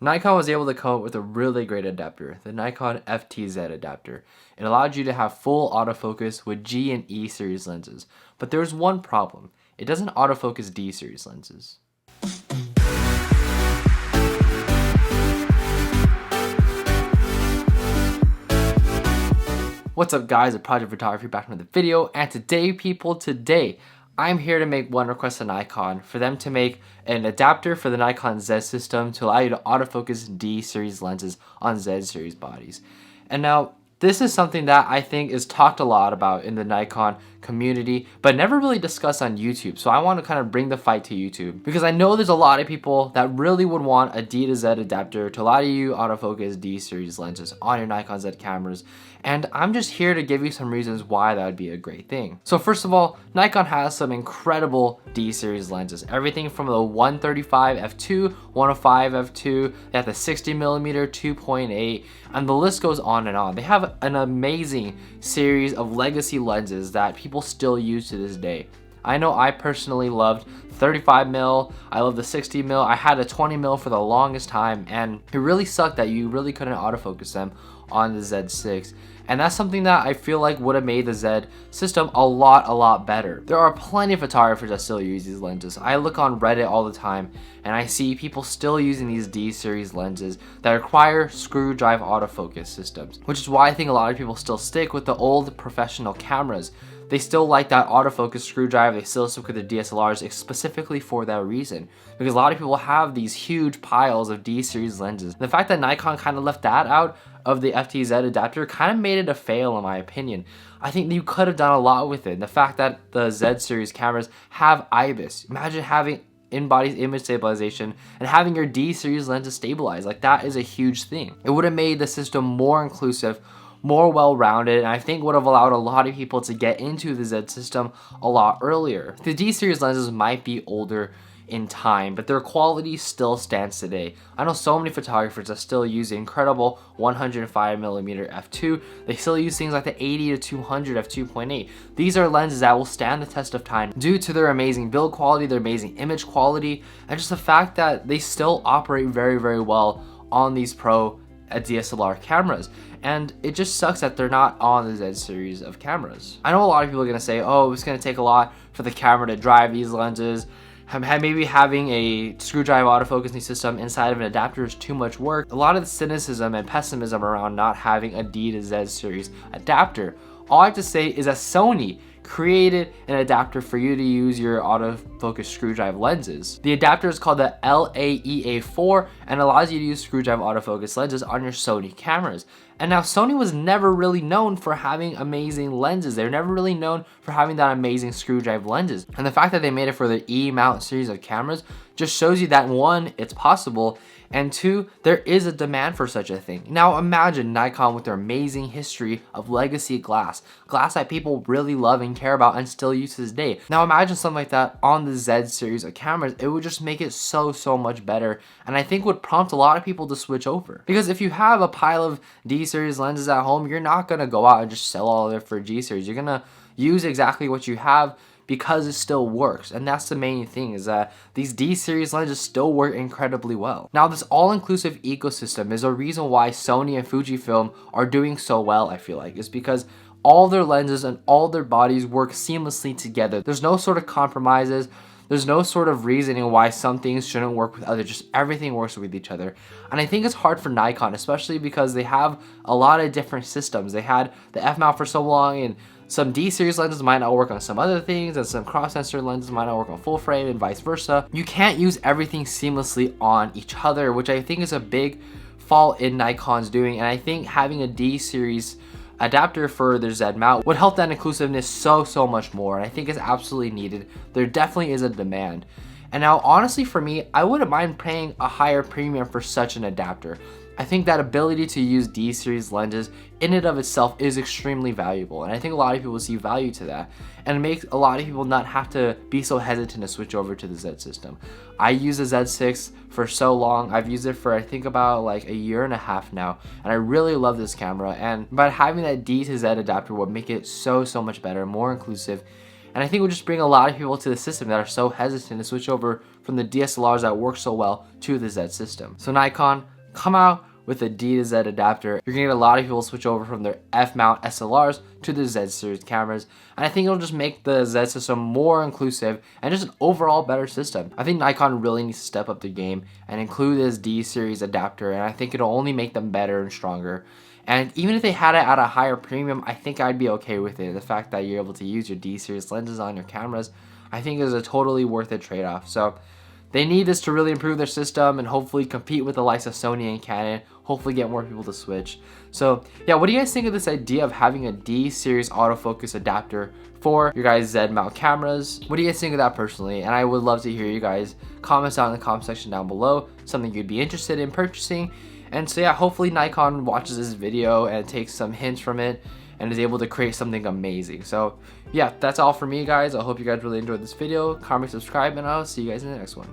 Nikon was able to come up with a really great adapter, the Nikon FTZ adapter. It allowed you to have full autofocus with G and E series lenses, but there's one problem. It doesn't autofocus D series lenses. What's up guys, it's Project Photography back with another video, and today I'm here to make one request to Nikon for them to make an adapter for the Nikon Z system to allow you to autofocus D series lenses on Z series bodies. And now this is something that I think is talked a lot about in the Nikon community, but never really discussed on YouTube. So I want to kind of bring the fight to YouTube because I know there's a lot of people that really would want a D to Z adapter to allow you autofocus D series lenses on your Nikon Z cameras. And I'm just here to give you some reasons why that would be a great thing. So first of all, Nikon has some incredible D series lenses. Everything from the 135 f2, 105 f2, they have the 60mm 2.8, and the list goes on and on. They have an amazing series of legacy lenses that people still use to this day. I know I personally loved 35mm, I love the 60mm, I had a 20mm for the longest time, and it really sucked that you really couldn't autofocus them on the Z6. And that's something that I feel like would have made the Z system a lot better. There are plenty of photographers that still use these lenses. I look on Reddit all the time and I see people still using these D series lenses that require screw drive autofocus systems, which is why I think a lot of people still stick with the old professional cameras. They still like that autofocus screw drive, they still stick with the DSLRs specifically for that reason. Because a lot of people have these huge piles of D series lenses. The fact that Nikon kind of left that out of the FTZ adapter kind of made it a fail in my opinion. I think you could have done a lot with it. The fact that the Z series cameras have IBIS. Imagine having in-body image stabilization and having your D series lenses stabilized. Like, that is a huge thing. It would have made the system more inclusive, more well-rounded, and I think would have allowed a lot of people to get into the Z system a lot earlier. The D series lenses might be older in time, but their quality still stands today. I know so many photographers that still use the incredible 105mm f2. They still use things like the 80 to 200 f2.8. These are lenses that will stand the test of time due to their amazing build quality, their amazing image quality, and just the fact that they still operate very well on these pro DSLR cameras. And it just sucks that they're not on the Z series of cameras. I know a lot of people are gonna say, oh, it's gonna take a lot for the camera to drive these lenses. Maybe having a screw drive autofocusing system inside of an adapter is too much work. A lot of the cynicism and pessimism around not having a D to Z series adapter. All I have to say is that Sony created an adapter for you to use your autofocus screw drive lenses. The adapter is called the LAKEY4 and allows you to use screw drive autofocus lenses on your Sony cameras. And now Sony was never really known for having amazing lenses. They're never really known for having that amazing screw drive lenses. And the fact that they made it for the E-mount series of cameras just shows you that one, it's possible, and two, there is a demand for such a thing. Now imagine Nikon with their amazing history of legacy glass that people really love and care about and still use to this day. Now imagine something like that on the Z series of cameras. It would just make it so much better, and I think would prompt a lot of people to switch over. Because if you have a pile of D series lenses at home, you're not gonna go out and just sell all of it for G series. You're gonna use exactly what you have because it still works, and that's the main thing, is that these D series lenses still work incredibly well. Now this all-inclusive ecosystem is a reason why Sony and Fujifilm are doing so well, I feel like, is because all their lenses and all their bodies work seamlessly together. There's no sort of compromises. There's no sort of reasoning why some things shouldn't work with others. Just everything works with each other. And I think it's hard for Nikon, especially because they have a lot of different systems. They had the F-mount for so long, and some D series lenses might not work on some other things, and some cross sensor lenses might not work on full frame, and vice versa. You can't use everything seamlessly on each other, which I think is a big fault in Nikon's doing. And I think having a D series adapter for their Z mount would help that inclusiveness so much more, and I think it's absolutely needed. There definitely is a demand. And now honestly for me, I wouldn't mind paying a higher premium for such an adapter. I think that ability to use D series lenses in and of itself is extremely valuable, and I think a lot of people see value to that, and it makes a lot of people not have to be so hesitant to switch over to the Z system. I use the Z6 for so long. I've used it for I think about like a year and a half now, and I really love this camera, and by having that D to Z adapter would make it so much better, more inclusive. And I think it would just bring a lot of people to the system that are so hesitant to switch over from the DSLRs that work so well to the Z system. So Nikon, come out with a D to Z adapter. You're gonna get a lot of people switch over from their F-mount SLRs to the Z series cameras, and I think it'll just make the Z system more inclusive and just an overall better system. I think Nikon really needs to step up their game and include this D series adapter, and I think it'll only make them better and stronger. And even if they had it at a higher premium, I think I'd be okay with it. The fact that you're able to use your D series lenses on your cameras, I think is a totally worth it trade-off. So they need this to really improve their system and hopefully compete with the likes of Sony and Canon, hopefully get more people to switch. So yeah, what do you guys think of this idea of having a D series autofocus adapter for your guys' Z mount cameras? What do you guys think of that personally? And I would love to hear you guys comments down in the comment section down below, something you'd be interested in purchasing. And so yeah, hopefully Nikon watches this video and takes some hints from it and is able to create something amazing. So yeah, that's all for me, guys. I hope you guys really enjoyed this video. Comment, subscribe, and I'll see you guys in the next one.